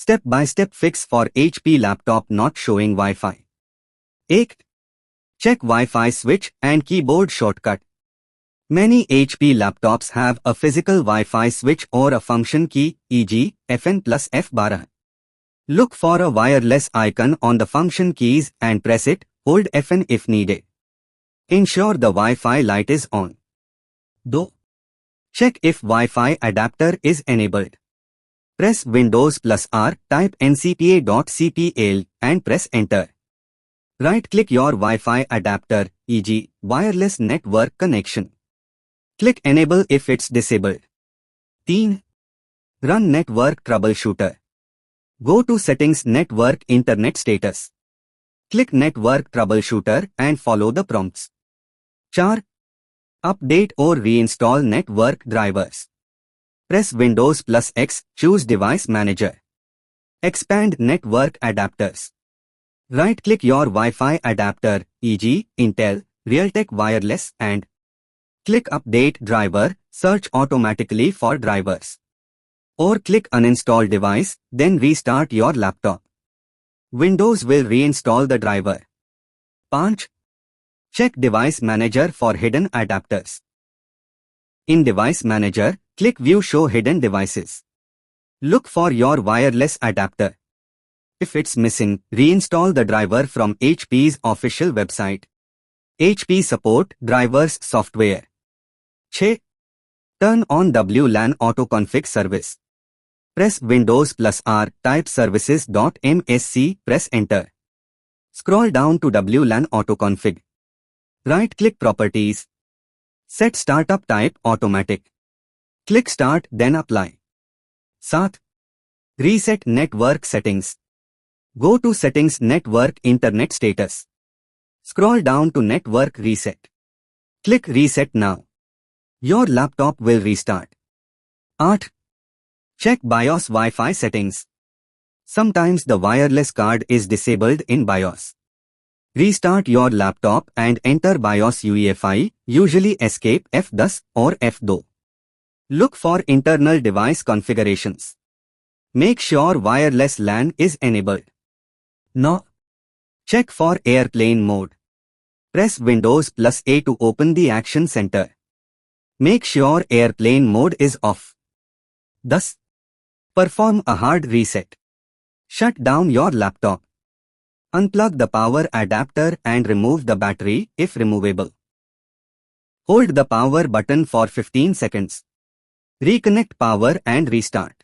Step-by-step fix for HP laptop not showing Wi-Fi. 1. Check Wi-Fi switch and keyboard shortcut. Many HP laptops have a physical Wi-Fi switch or a function key, e.g., FN plus F12. Look for a wireless icon on the function keys and press it, hold FN if needed. Ensure the Wi-Fi light is on. 2. Check if Wi-Fi adapter is enabled. Press Windows plus R, type ncpa.cpl and press enter. Right-click your Wi-Fi adapter, e.g., wireless network connection. Click Enable if it's disabled. 3. Run Network Troubleshooter. Go to Settings Network Internet Status. Click Network Troubleshooter and follow the prompts. 4. Update or reinstall network drivers. Press Windows plus X, choose Device Manager. Expand Network Adapters. Right-click your Wi-Fi adapter, e.g., Intel, Realtek Wireless and click Update Driver, search automatically for drivers. Or click Uninstall Device, then restart your laptop. Windows will reinstall the driver. 5. Check Device Manager for hidden adapters. In Device Manager, click View Show Hidden Devices. Look for your wireless adapter. If it's missing, reinstall the driver from HP's official website. HP Support Drivers Software. 6. Turn on WLAN Autoconfig service. Press Windows plus R, type services.msc, press enter. Scroll down to WLAN Autoconfig. Right-click Properties. Set Startup Type Automatic. Click Start, then Apply. 7. Reset Network Settings. Go to Settings Network Internet Status. Scroll down to Network Reset. Click Reset now. Your laptop will restart. 8. Check BIOS Wi-Fi settings. Sometimes the wireless card is disabled in BIOS. Restart your laptop and enter BIOS UEFI, usually escape F10 or F2. Look for internal device configurations. Make sure wireless LAN is enabled. 9. Check for airplane mode. Press Windows plus A to open the Action Center. Make sure airplane mode is off. 10. Perform a hard reset. Shut down your laptop. Unplug the power adapter and remove the battery if removable. Hold the power button for 15 seconds. Reconnect power and restart.